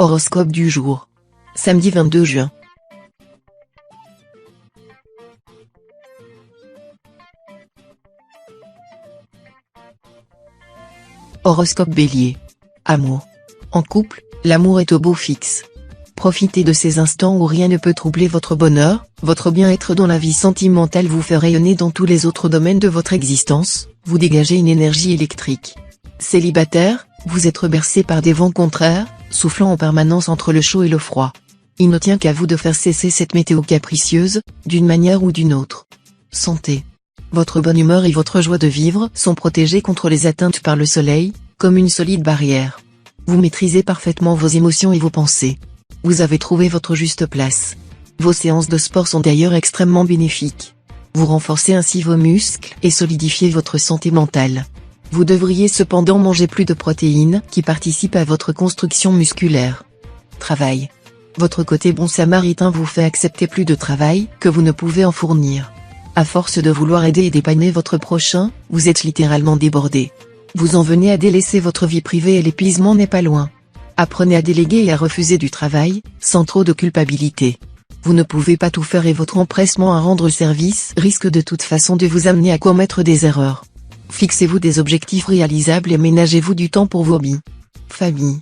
Horoscope du jour. Samedi 22 juin. Horoscope Bélier. Amour. En couple, l'amour est au beau fixe. Profitez de ces instants où rien ne peut troubler votre bonheur, votre bien-être dans la vie sentimentale vous fait rayonner dans tous les autres domaines de votre existence, vous dégagez une énergie électrique. Célibataire, vous êtes bercé par des vents contraires, soufflant en permanence entre le chaud et le froid. Il ne tient qu'à vous de faire cesser cette météo capricieuse, d'une manière ou d'une autre. Santé. Votre bonne humeur et votre joie de vivre sont protégés contre les atteintes par le soleil, comme une solide barrière. Vous maîtrisez parfaitement vos émotions et vos pensées. Vous avez trouvé votre juste place. Vos séances de sport sont d'ailleurs extrêmement bénéfiques. Vous renforcez ainsi vos muscles et solidifiez votre santé mentale. Vous devriez cependant manger plus de protéines qui participent à votre construction musculaire. Travail. Votre côté bon samaritain vous fait accepter plus de travail que vous ne pouvez en fournir. À force de vouloir aider et dépanner votre prochain, vous êtes littéralement débordé. Vous en venez à délaisser votre vie privée et l'épuisement n'est pas loin. Apprenez à déléguer et à refuser du travail, sans trop de culpabilité. Vous ne pouvez pas tout faire et votre empressement à rendre service risque de toute façon de vous amener à commettre des erreurs. Fixez-vous des objectifs réalisables et ménagez-vous du temps pour vos hobbies. Famille.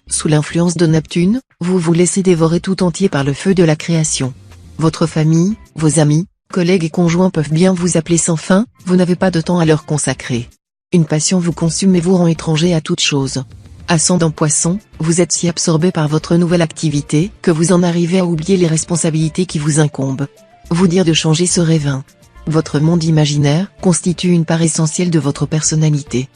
Sous l'influence de Neptune, vous vous laissez dévorer tout entier par le feu de la création. Votre famille, vos amis, collègues et conjoints peuvent bien vous appeler sans fin, vous n'avez pas de temps à leur consacrer. Une passion vous consume et vous rend étranger à toute chose. Ascendant Poisson, vous êtes si absorbé par votre nouvelle activité que vous en arrivez à oublier les responsabilités qui vous incombent. Vous dire de changer serait vain. Votre monde imaginaire constitue une part essentielle de votre personnalité.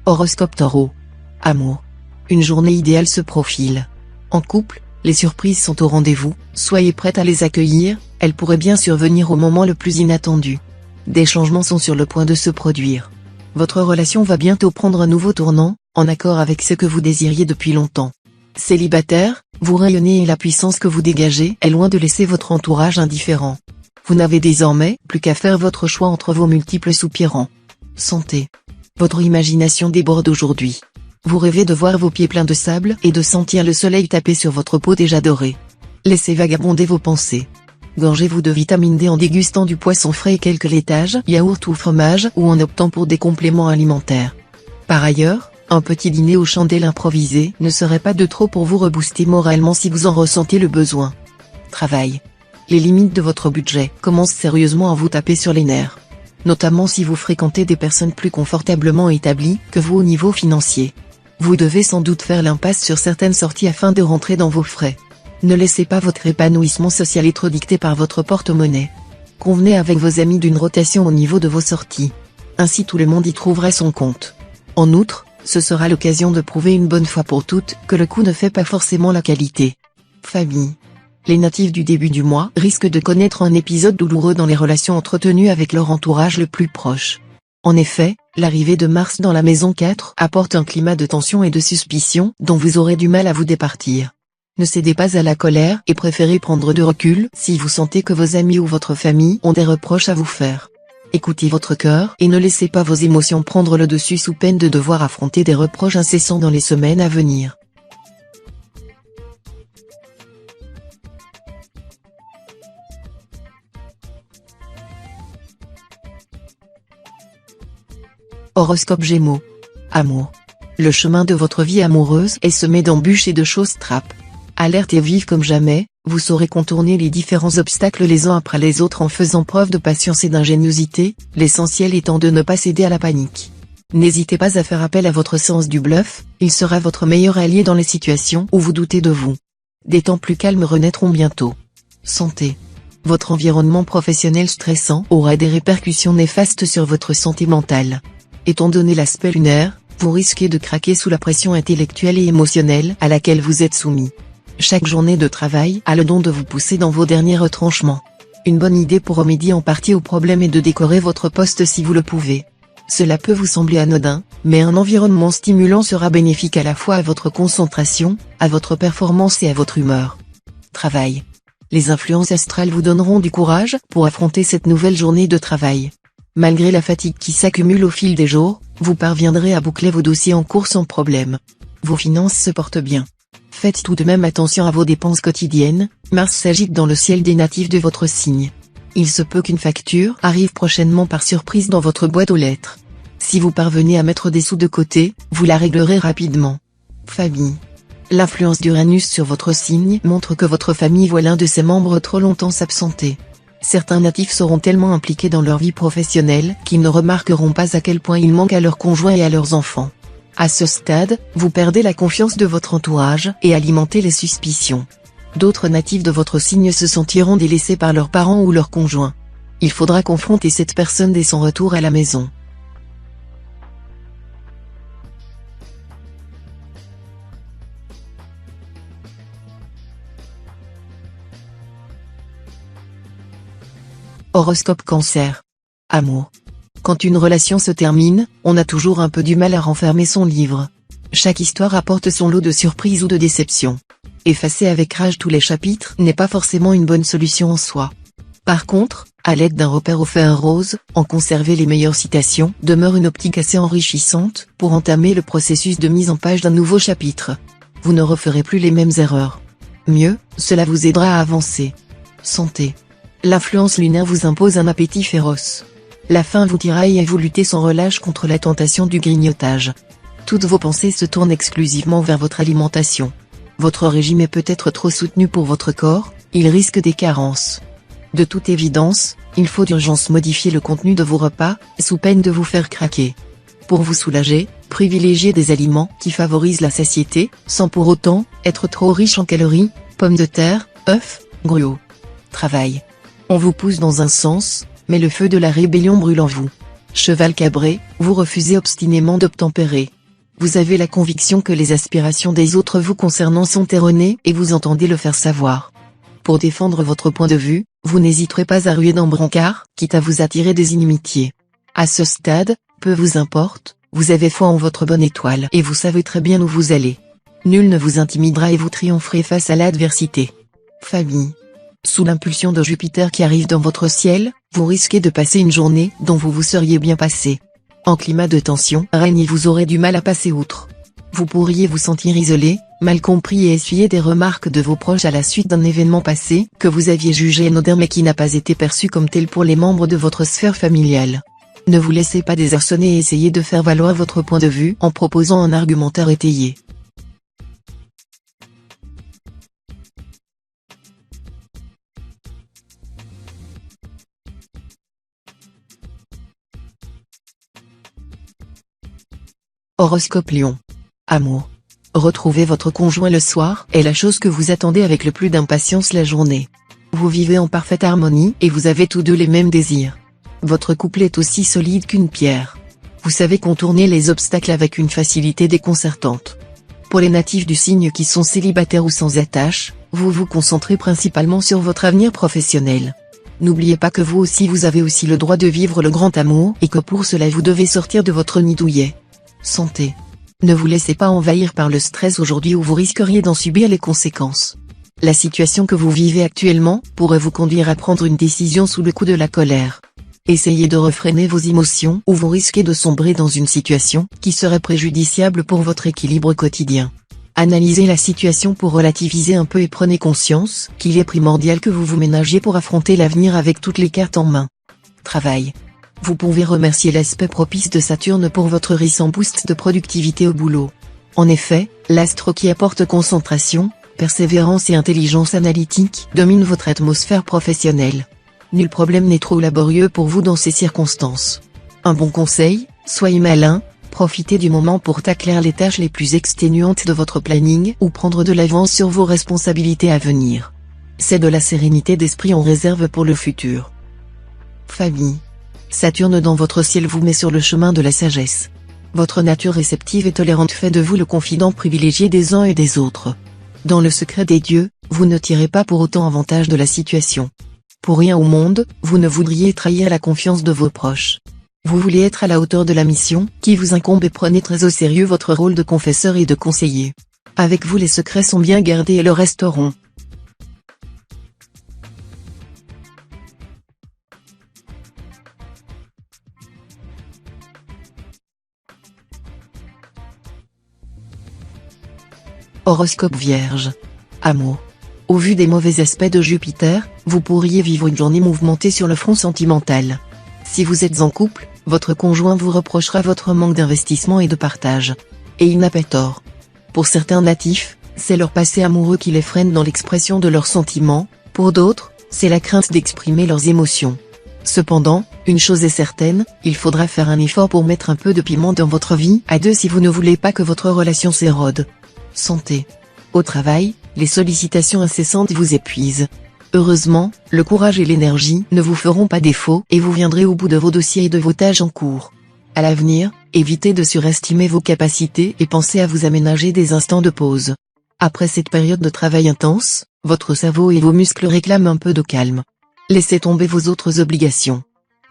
Horoscope Taureau. Amour. Une journée idéale se profile. En couple, les surprises sont au rendez-vous, soyez prête à les accueillir, elles pourraient bien survenir au moment le plus inattendu. Des changements sont sur le point de se produire. Votre relation va bientôt prendre un nouveau tournant, en accord avec ce que vous désiriez depuis longtemps. Célibataire, vous rayonnez et la puissance que vous dégagez est loin de laisser votre entourage indifférent. Vous n'avez désormais plus qu'à faire votre choix entre vos multiples soupirants. Santé. Votre imagination déborde aujourd'hui. Vous rêvez de voir vos pieds pleins de sable et de sentir le soleil taper sur votre peau déjà dorée. Laissez vagabonder vos pensées. Gorgez-vous de vitamine D en dégustant du poisson frais et quelques laitages, yaourt ou fromage ou en optant pour des compléments alimentaires. Par ailleurs, un petit dîner aux chandelles improvisé ne serait pas de trop pour vous rebooster moralement si vous en ressentez le besoin. Travail. Les limites de votre budget commencent sérieusement à vous taper sur les nerfs. Notamment si vous fréquentez des personnes plus confortablement établies que vous au niveau financier. Vous devez sans doute faire l'impasse sur certaines sorties afin de rentrer dans vos frais. Ne laissez pas votre épanouissement social être dicté par votre porte-monnaie. Convenez avec vos amis d'une rotation au niveau de vos sorties. Ainsi tout le monde y trouvera son compte. En outre, ce sera l'occasion de prouver une bonne fois pour toutes que le coût ne fait pas forcément la qualité. Famille. Les natifs du début du mois risquent de connaître un épisode douloureux dans les relations entretenues avec leur entourage le plus proche. En effet, l'arrivée de Mars dans la maison 4 apporte un climat de tension et de suspicion dont vous aurez du mal à vous départir. Ne cédez pas à la colère et préférez prendre du recul si vous sentez que vos amis ou votre famille ont des reproches à vous faire. Écoutez votre cœur et ne laissez pas vos émotions prendre le dessus sous peine de devoir affronter des reproches incessants dans les semaines à venir. Horoscope Gémeaux. Amour. Le chemin de votre vie amoureuse est semé d'embûches et de choses trappes. Alerte et vive comme jamais, vous saurez contourner les différents obstacles les uns après les autres en faisant preuve de patience et d'ingéniosité, l'essentiel étant de ne pas céder à la panique. N'hésitez pas à faire appel à votre sens du bluff, il sera votre meilleur allié dans les situations où vous doutez de vous. Des temps plus calmes renaîtront bientôt. Santé. Votre environnement professionnel stressant aura des répercussions néfastes sur votre santé mentale. Étant donné l'aspect lunaire, vous risquez de craquer sous la pression intellectuelle et émotionnelle à laquelle vous êtes soumis. Chaque journée de travail a le don de vous pousser dans vos derniers retranchements. Une bonne idée pour remédier en partie au problème est de décorer votre poste si vous le pouvez. Cela peut vous sembler anodin, mais un environnement stimulant sera bénéfique à la fois à votre concentration, à votre performance et à votre humeur. Travail. Les influences astrales vous donneront du courage pour affronter cette nouvelle journée de travail. Malgré la fatigue qui s'accumule au fil des jours, vous parviendrez à boucler vos dossiers en cours sans problème. Vos finances se portent bien. Faites tout de même attention à vos dépenses quotidiennes, Mars s'agite dans le ciel des natifs de votre signe. Il se peut qu'une facture arrive prochainement par surprise dans votre boîte aux lettres. Si vous parvenez à mettre des sous de côté, vous la réglerez rapidement. Famille. L'influence d'Uranus sur votre signe montre que votre famille voit l'un de ses membres trop longtemps s'absenter. Certains natifs seront tellement impliqués dans leur vie professionnelle qu'ils ne remarqueront pas à quel point ils manquent à leurs conjoints et à leurs enfants. À ce stade, vous perdez la confiance de votre entourage et alimentez les suspicions. D'autres natifs de votre signe se sentiront délaissés par leurs parents ou leurs conjoints. Il faudra confronter cette personne dès son retour à la maison. Horoscope Cancer. Amour. Quand une relation se termine, on a toujours un peu du mal à renfermer son livre. Chaque histoire apporte son lot de surprises ou de déceptions. Effacer avec rage tous les chapitres n'est pas forcément une bonne solution en soi. Par contre, à l'aide d'un repère au fer rose, en conserver les meilleures citations demeure une optique assez enrichissante pour entamer le processus de mise en page d'un nouveau chapitre. Vous ne referez plus les mêmes erreurs. Mieux, cela vous aidera à avancer. Santé. L'influence lunaire vous impose un appétit féroce. La faim vous tiraille et vous luttez sans relâche contre la tentation du grignotage. Toutes vos pensées se tournent exclusivement vers votre alimentation. Votre régime est peut-être trop soutenu pour votre corps, il risque des carences. De toute évidence, il faut d'urgence modifier le contenu de vos repas, sous peine de vous faire craquer. Pour vous soulager, privilégiez des aliments qui favorisent la satiété, sans pour autant être trop riches en calories, pommes de terre, œufs, gruau. Travail. On vous pousse dans un sens, mais le feu de la rébellion brûle en vous. Cheval cabré, vous refusez obstinément d'obtempérer. Vous avez la conviction que les aspirations des autres vous concernant sont erronées et vous entendez le faire savoir. Pour défendre votre point de vue, vous n'hésiterez pas à ruer dans brancard, quitte à vous attirer des inimitiés. À ce stade, peu vous importe, vous avez foi en votre bonne étoile et vous savez très bien où vous allez. Nul ne vous intimidera et vous triompherez face à l'adversité. Famille. Sous l'impulsion de Jupiter qui arrive dans votre ciel, vous risquez de passer une journée dont vous vous seriez bien passé. En climat de tension règne et vous aurez du mal à passer outre. Vous pourriez vous sentir isolé, mal compris et essuyer des remarques de vos proches à la suite d'un événement passé que vous aviez jugé anodin mais qui n'a pas été perçu comme tel pour les membres de votre sphère familiale. Ne vous laissez pas désarçonner et essayez de faire valoir votre point de vue en proposant un argumentaire étayé. Horoscope Lion. Amour. Retrouver votre conjoint le soir est la chose que vous attendez avec le plus d'impatience la journée. Vous vivez en parfaite harmonie et vous avez tous deux les mêmes désirs. Votre couple est aussi solide qu'une pierre. Vous savez contourner les obstacles avec une facilité déconcertante. Pour les natifs du signe qui sont célibataires ou sans attache, vous vous concentrez principalement sur votre avenir professionnel. N'oubliez pas que vous avez aussi le droit de vivre le grand amour et que pour cela vous devez sortir de votre nid douillet. Santé. Ne vous laissez pas envahir par le stress aujourd'hui ou vous risqueriez d'en subir les conséquences. La situation que vous vivez actuellement pourrait vous conduire à prendre une décision sous le coup de la colère. Essayez de refréner vos émotions ou vous risquez de sombrer dans une situation qui serait préjudiciable pour votre équilibre quotidien. Analysez la situation pour relativiser un peu et prenez conscience qu'il est primordial que vous vous ménagiez pour affronter l'avenir avec toutes les cartes en main. Travail. Vous pouvez remercier l'aspect propice de Saturne pour votre récent boost de productivité au boulot. En effet, l'astre qui apporte concentration, persévérance et intelligence analytique domine votre atmosphère professionnelle. Nul problème n'est trop laborieux pour vous dans ces circonstances. Un bon conseil, soyez malin, profitez du moment pour tacler les tâches les plus exténuantes de votre planning ou prendre de l'avance sur vos responsabilités à venir. C'est de la sérénité d'esprit en réserve pour le futur. Famille. Saturne dans votre ciel vous met sur le chemin de la sagesse. Votre nature réceptive et tolérante fait de vous le confident privilégié des uns et des autres. Dans le secret des dieux, vous ne tirez pas pour autant avantage de la situation. Pour rien au monde, vous ne voudriez trahir la confiance de vos proches. Vous voulez être à la hauteur de la mission qui vous incombe et prenez très au sérieux votre rôle de confesseur et de conseiller. Avec vous les secrets sont bien gardés et le resteront. Horoscope Vierge. Amour. Au vu des mauvais aspects de Jupiter, vous pourriez vivre une journée mouvementée sur le front sentimental. Si vous êtes en couple, votre conjoint vous reprochera votre manque d'investissement et de partage. Et il n'a pas tort. Pour certains natifs, c'est leur passé amoureux qui les freine dans l'expression de leurs sentiments, pour d'autres, c'est la crainte d'exprimer leurs émotions. Cependant, une chose est certaine, il faudra faire un effort pour mettre un peu de piment dans votre vie à deux si vous ne voulez pas que votre relation s'érode. Santé. Au travail, les sollicitations incessantes vous épuisent. Heureusement, le courage et l'énergie ne vous feront pas défaut et vous viendrez au bout de vos dossiers et de vos tâches en cours. À l'avenir, évitez de surestimer vos capacités et pensez à vous aménager des instants de pause. Après cette période de travail intense, votre cerveau et vos muscles réclament un peu de calme. Laissez tomber vos autres obligations.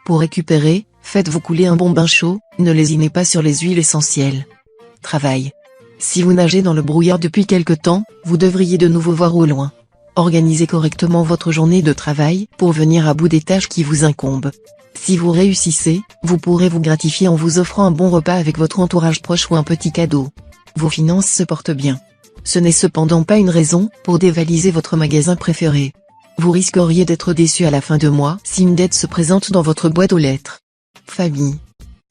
Pour récupérer, faites-vous couler un bon bain chaud, ne lésinez pas sur les huiles essentielles. Travail. Si vous nagez dans le brouillard depuis quelque temps, vous devriez de nouveau voir au loin. Organisez correctement votre journée de travail pour venir à bout des tâches qui vous incombent. Si vous réussissez, vous pourrez vous gratifier en vous offrant un bon repas avec votre entourage proche ou un petit cadeau. Vos finances se portent bien. Ce n'est cependant pas une raison pour dévaliser votre magasin préféré. Vous risqueriez d'être déçu à la fin de mois si une dette se présente dans votre boîte aux lettres. Famille.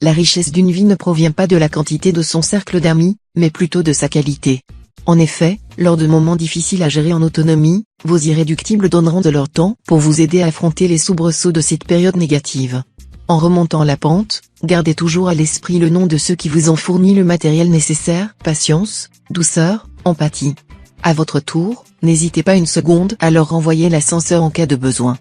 La richesse d'une vie ne provient pas de la quantité de son cercle d'amis, mais plutôt de sa qualité. En effet, lors de moments difficiles à gérer en autonomie, vos irréductibles donneront de leur temps pour vous aider à affronter les soubresauts de cette période négative. En remontant la pente, gardez toujours à l'esprit le nom de ceux qui vous ont fourni le matériel nécessaire, patience, douceur, empathie. À votre tour, n'hésitez pas une seconde à leur renvoyer l'ascenseur en cas de besoin.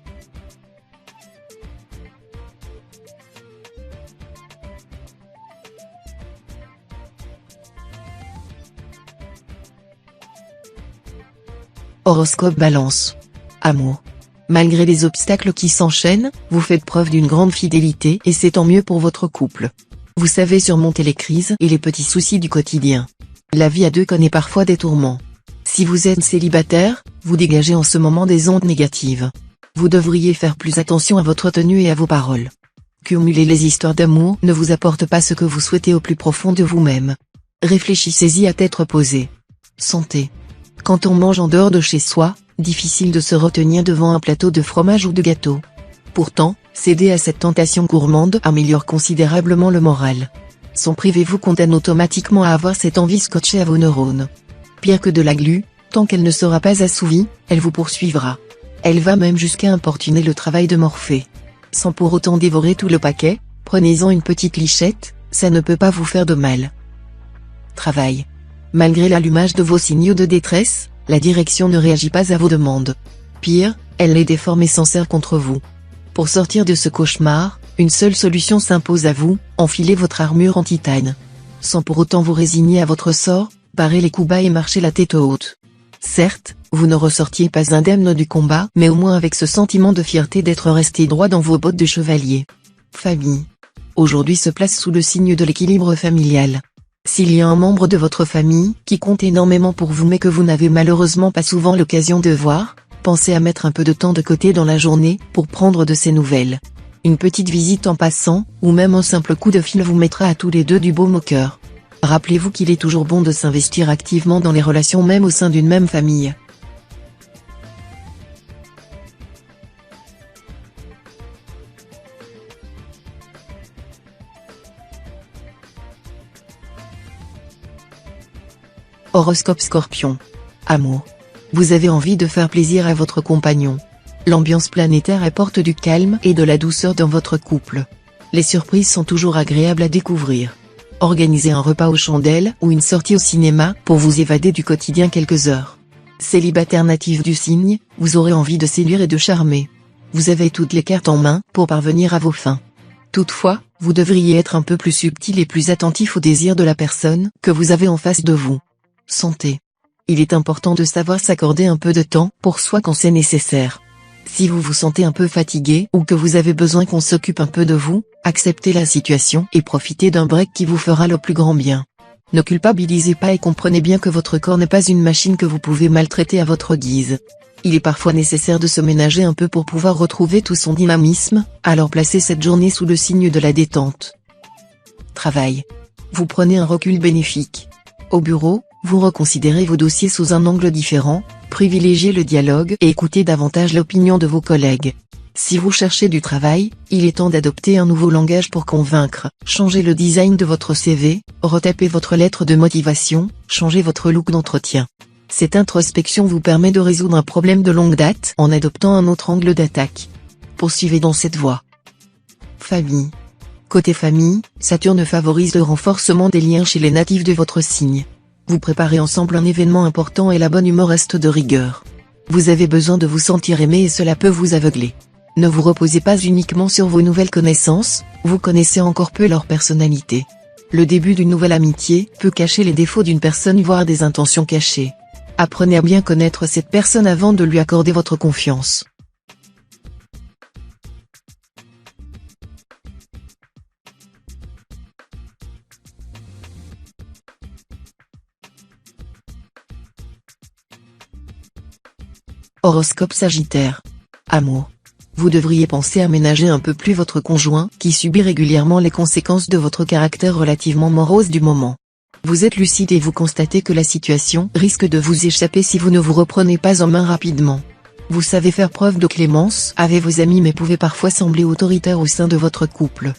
Horoscope Balance. Amour. Malgré les obstacles qui s'enchaînent, vous faites preuve d'une grande fidélité et c'est tant mieux pour votre couple. Vous savez surmonter les crises et les petits soucis du quotidien. La vie à deux connaît parfois des tourments. Si vous êtes célibataire, vous dégagez en ce moment des ondes négatives. Vous devriez faire plus attention à votre tenue et à vos paroles. Cumuler les histoires d'amour ne vous apporte pas ce que vous souhaitez au plus profond de vous-même. Réfléchissez-y à tête reposée. Santé. Quand on mange en dehors de chez soi, difficile de se retenir devant un plateau de fromage ou de gâteau. Pourtant, céder à cette tentation gourmande améliore considérablement le moral. Son privé vous condamne automatiquement à avoir cette envie scotchée à vos neurones. Pire que de la glu, tant qu'elle ne sera pas assouvie, elle vous poursuivra. Elle va même jusqu'à importuner le travail de Morphée. Sans pour autant dévorer tout le paquet, prenez-en une petite lichette, ça ne peut pas vous faire de mal. Travail. Malgré l'allumage de vos signaux de détresse, la direction ne réagit pas à vos demandes. Pire, elle les déforme et s'en sert contre vous. Pour sortir de ce cauchemar, une seule solution s'impose à vous, enfilez votre armure en titane. Sans pour autant vous résigner à votre sort, barrez les coups bas et marchez la tête haute. Certes, vous ne ressortiez pas indemne du combat, mais au moins avec ce sentiment de fierté d'être resté droit dans vos bottes de chevalier. Famille. Aujourd'hui se place sous le signe de l'équilibre familial. S'il y a un membre de votre famille qui compte énormément pour vous mais que vous n'avez malheureusement pas souvent l'occasion de voir, pensez à mettre un peu de temps de côté dans la journée pour prendre de ses nouvelles. Une petite visite en passant, ou même un simple coup de fil vous mettra à tous les deux du baume au cœur. Rappelez-vous qu'il est toujours bon de s'investir activement dans les relations même au sein d'une même famille. Horoscope Scorpion. Amour. Vous avez envie de faire plaisir à votre compagnon. L'ambiance planétaire apporte du calme et de la douceur dans votre couple. Les surprises sont toujours agréables à découvrir. Organisez un repas aux chandelles ou une sortie au cinéma pour vous évader du quotidien quelques heures. Célibataire natif du signe, vous aurez envie de séduire et de charmer. Vous avez toutes les cartes en main pour parvenir à vos fins. Toutefois, vous devriez être un peu plus subtil et plus attentif aux désirs de la personne que vous avez en face de vous. Santé. Il est important de savoir s'accorder un peu de temps pour soi quand c'est nécessaire. Si vous vous sentez un peu fatigué ou que vous avez besoin qu'on s'occupe un peu de vous, acceptez la situation et profitez d'un break qui vous fera le plus grand bien. Ne culpabilisez pas et comprenez bien que votre corps n'est pas une machine que vous pouvez maltraiter à votre guise. Il est parfois nécessaire de se ménager un peu pour pouvoir retrouver tout son dynamisme, alors placez cette journée sous le signe de la détente. Travail. Vous prenez un recul bénéfique. Au bureau, Vous reconsidérez vos dossiers sous un angle différent, privilégiez le dialogue et écoutez davantage l'opinion de vos collègues. Si vous cherchez du travail, il est temps d'adopter un nouveau langage pour convaincre, changez le design de votre CV, retapez votre lettre de motivation, changez votre look d'entretien. Cette introspection vous permet de résoudre un problème de longue date en adoptant un autre angle d'attaque. Poursuivez dans cette voie. Famille. Côté famille, Saturne favorise le renforcement des liens chez les natifs de votre signe. Vous préparez ensemble un événement important et la bonne humeur reste de rigueur. Vous avez besoin de vous sentir aimé et cela peut vous aveugler. Ne vous reposez pas uniquement sur vos nouvelles connaissances, vous connaissez encore peu leur personnalité. Le début d'une nouvelle amitié peut cacher les défauts d'une personne voire des intentions cachées. Apprenez à bien connaître cette personne avant de lui accorder votre confiance. Horoscope Sagittaire. Amour. Vous devriez penser à ménager un peu plus votre conjoint qui subit régulièrement les conséquences de votre caractère relativement morose du moment. Vous êtes lucide et vous constatez que la situation risque de vous échapper si vous ne vous reprenez pas en main rapidement. Vous savez faire preuve de clémence avec vos amis mais pouvez parfois sembler autoritaire au sein de votre couple.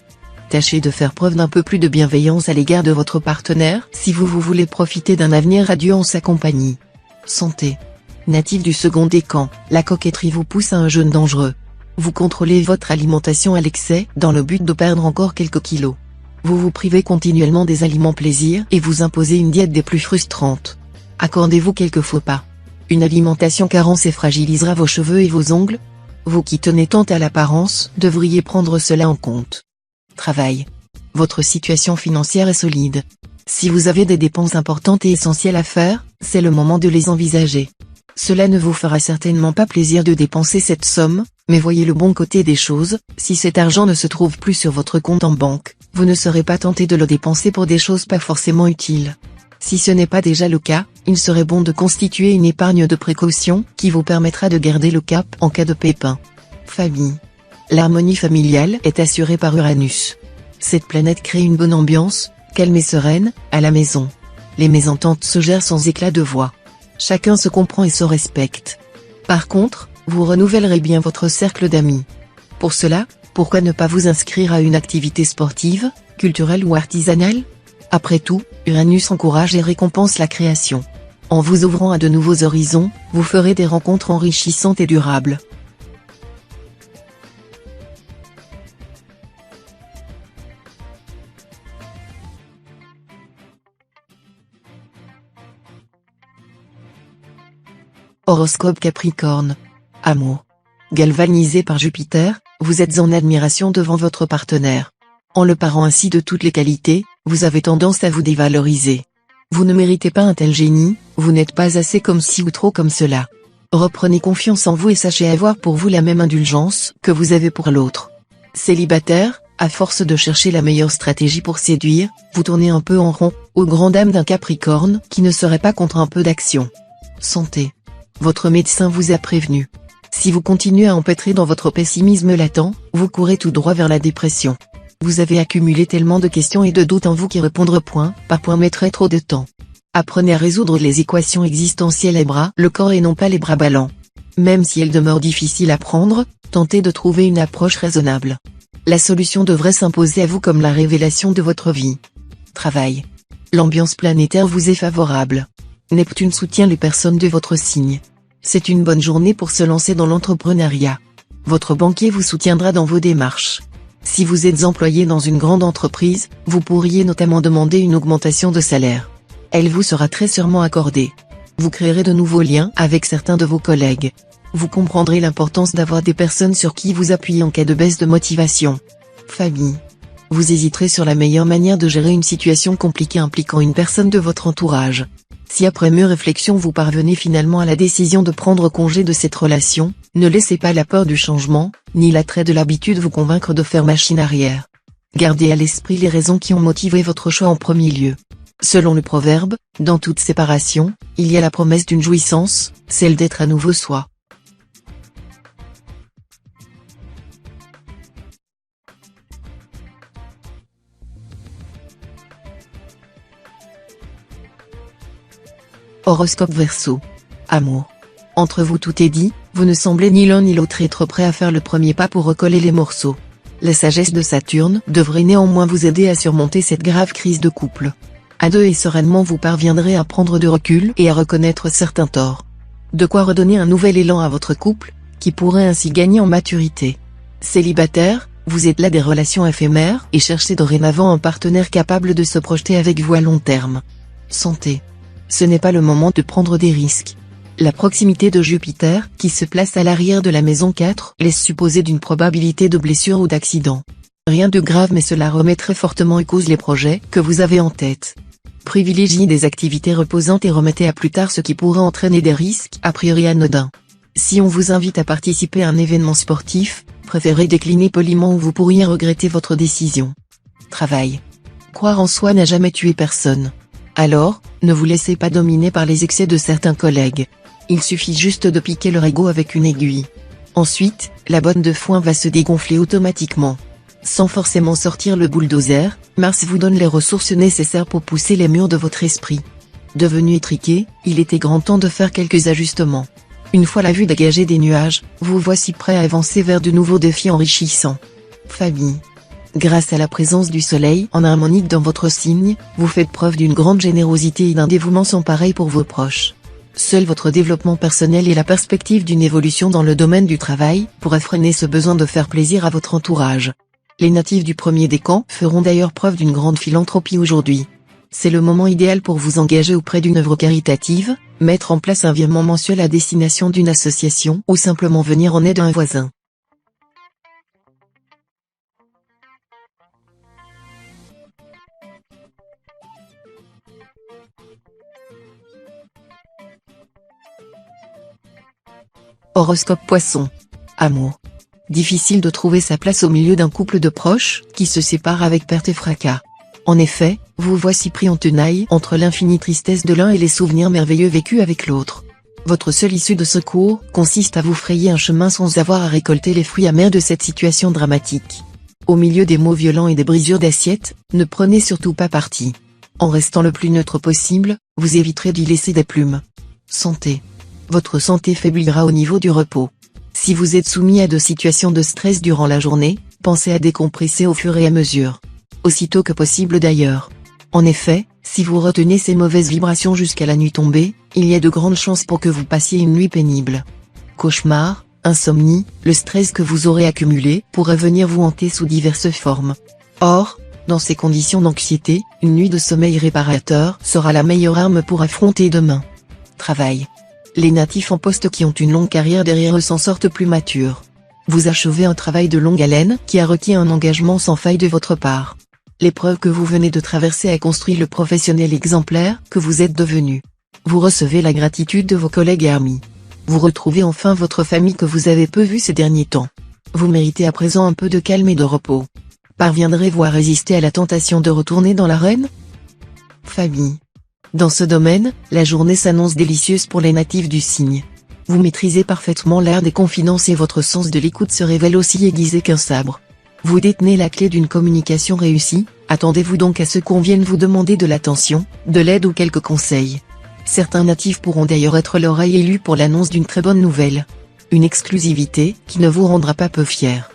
Tâchez de faire preuve d'un peu plus de bienveillance à l'égard de votre partenaire si vous voulez profiter d'un avenir radieux en sa compagnie. Santé. Natif du second décan, la coquetterie vous pousse à un jeûne dangereux. Vous contrôlez votre alimentation à l'excès dans le but de perdre encore quelques kilos. Vous vous privez continuellement des aliments plaisir et vous imposez une diète des plus frustrantes. Accordez-vous quelques faux pas. Une alimentation carence et fragilisera vos cheveux et vos ongles. Vous qui tenez tant à l'apparence, devriez prendre cela en compte. Travail. Votre situation financière est solide. Si vous avez des dépenses importantes et essentielles à faire, c'est le moment de les envisager. Cela ne vous fera certainement pas plaisir de dépenser cette somme, mais voyez le bon côté des choses, si cet argent ne se trouve plus sur votre compte en banque, vous ne serez pas tenté de le dépenser pour des choses pas forcément utiles. Si ce n'est pas déjà le cas, il serait bon de constituer une épargne de précaution qui vous permettra de garder le cap en cas de pépin. Famille. L'harmonie familiale est assurée par Uranus. Cette planète crée une bonne ambiance, calme et sereine, à la maison. Les mésententes se gèrent sans éclat de voix. Chacun se comprend et se respecte. Par contre, vous renouvellerez bien votre cercle d'amis. Pour cela, pourquoi ne pas vous inscrire à une activité sportive, culturelle ou artisanale? Après tout, Uranus encourage et récompense la création. En vous ouvrant à de nouveaux horizons, vous ferez des rencontres enrichissantes et durables. Horoscope Capricorne. Amour. Galvanisé par Jupiter, vous êtes en admiration devant votre partenaire. En le parant ainsi de toutes les qualités, vous avez tendance à vous dévaloriser. Vous ne méritez pas un tel génie, vous n'êtes pas assez comme ci ou trop comme cela. Reprenez confiance en vous et sachez avoir pour vous la même indulgence que vous avez pour l'autre. Célibataire, à force de chercher la meilleure stratégie pour séduire, vous tournez un peu en rond, aux grandes dames d'un Capricorne qui ne serait pas contre un peu d'action. Santé. Votre médecin vous a prévenu. Si vous continuez à empêtrer dans votre pessimisme latent, vous courez tout droit vers la dépression. Vous avez accumulé tellement de questions et de doutes en vous qu'y répondre point par point mettrait trop de temps. Apprenez à résoudre les équations existentielles à bras le corps et non pas les bras ballants. Même si elles demeurent difficiles à prendre, tentez de trouver une approche raisonnable. La solution devrait s'imposer à vous comme la révélation de votre vie. Travail. L'ambiance planétaire vous est favorable. Neptune soutient les personnes de votre signe. C'est une bonne journée pour se lancer dans l'entrepreneuriat. Votre banquier vous soutiendra dans vos démarches. Si vous êtes employé dans une grande entreprise, vous pourriez notamment demander une augmentation de salaire. Elle vous sera très sûrement accordée. Vous créerez de nouveaux liens avec certains de vos collègues. Vous comprendrez l'importance d'avoir des personnes sur qui vous appuyer en cas de baisse de motivation. Famille. Vous hésiterez sur la meilleure manière de gérer une situation compliquée impliquant une personne de votre entourage. Si après mûre réflexion vous parvenez finalement à la décision de prendre congé de cette relation, ne laissez pas la peur du changement, ni l'attrait de l'habitude vous convaincre de faire machine arrière. Gardez à l'esprit les raisons qui ont motivé votre choix en premier lieu. Selon le proverbe, dans toute séparation, il y a la promesse d'une jouissance, celle d'être à nouveau soi. Horoscope Verseau. Amour. Entre vous tout est dit, vous ne semblez ni l'un ni l'autre être prêt à faire le premier pas pour recoller les morceaux. La sagesse de Saturne devrait néanmoins vous aider à surmonter cette grave crise de couple. À deux et sereinement vous parviendrez à prendre de recul et à reconnaître certains torts. De quoi redonner un nouvel élan à votre couple, qui pourrait ainsi gagner en maturité. Célibataire, vous êtes là des relations éphémères et cherchez dorénavant un partenaire capable de se projeter avec vous à long terme. Santé. Ce n'est pas le moment de prendre des risques. La proximité de Jupiter, qui se place à l'arrière de la maison 4, laisse supposer d'une probabilité de blessure ou d'accident. Rien de grave mais cela remet très fortement en cause les projets que vous avez en tête. Privilégiez des activités reposantes et remettez à plus tard ce qui pourrait entraîner des risques a priori anodins. Si on vous invite à participer à un événement sportif, préférez décliner poliment ou vous pourriez regretter votre décision. Travail. Croire en soi n'a jamais tué personne. Alors, ne vous laissez pas dominer par les excès de certains collègues. Il suffit juste de piquer leur ego avec une aiguille. Ensuite, la bonne de foin va se dégonfler automatiquement. Sans forcément sortir le bulldozer, Mars vous donne les ressources nécessaires pour pousser les murs de votre esprit. Devenu étriqué, il était grand temps de faire quelques ajustements. Une fois la vue dégagée des nuages, vous voici prêt à avancer vers de nouveaux défis enrichissants. Famille. Grâce à la présence du soleil en harmonique dans votre signe, vous faites preuve d'une grande générosité et d'un dévouement sans pareil pour vos proches. Seul votre développement personnel et la perspective d'une évolution dans le domaine du travail pourraient freiner ce besoin de faire plaisir à votre entourage. Les natifs du premier décan feront d'ailleurs preuve d'une grande philanthropie aujourd'hui. C'est le moment idéal pour vous engager auprès d'une œuvre caritative, mettre en place un virement mensuel à destination d'une association ou simplement venir en aide à un voisin. Horoscope Poisson. Amour. Difficile de trouver sa place au milieu d'un couple de proches qui se sépare avec perte et fracas. En effet, vous voici pris en tenaille entre l'infinie tristesse de l'un et les souvenirs merveilleux vécus avec l'autre. Votre seule issue de secours consiste à vous frayer un chemin sans avoir à récolter les fruits amers de cette situation dramatique. Au milieu des mots violents et des brisures d'assiettes, ne prenez surtout pas parti. En restant le plus neutre possible, vous éviterez d'y laisser des plumes. Santé. Votre santé faiblira au niveau du repos. Si vous êtes soumis à de situations de stress durant la journée, pensez à décompresser au fur et à mesure. Aussitôt que possible d'ailleurs. En effet, si vous retenez ces mauvaises vibrations jusqu'à la nuit tombée, il y a de grandes chances pour que vous passiez une nuit pénible. Cauchemar, insomnie, le stress que vous aurez accumulé pourrait venir vous hanter sous diverses formes. Or, dans ces conditions d'anxiété, une nuit de sommeil réparateur sera la meilleure arme pour affronter demain. Travail. Les natifs en poste qui ont une longue carrière derrière eux s'en sortent plus matures. Vous achevez un travail de longue haleine qui a requis un engagement sans faille de votre part. L'épreuve que vous venez de traverser a construit le professionnel exemplaire que vous êtes devenu. Vous recevez la gratitude de vos collègues et amis. Vous retrouvez enfin votre famille que vous avez peu vue ces derniers temps. Vous méritez à présent un peu de calme et de repos. Parviendrez-vous à résister à la tentation de retourner dans l'arène? Famille. Dans ce domaine, la journée s'annonce délicieuse pour les natifs du signe. Vous maîtrisez parfaitement l'art des confidences et votre sens de l'écoute se révèle aussi aiguisé qu'un sabre. Vous détenez la clé d'une communication réussie, attendez-vous donc à ce qu'on vienne vous demander de l'attention, de l'aide ou quelques conseils. Certains natifs pourront d'ailleurs être l'oreille élue pour l'annonce d'une très bonne nouvelle. Une exclusivité qui ne vous rendra pas peu fier.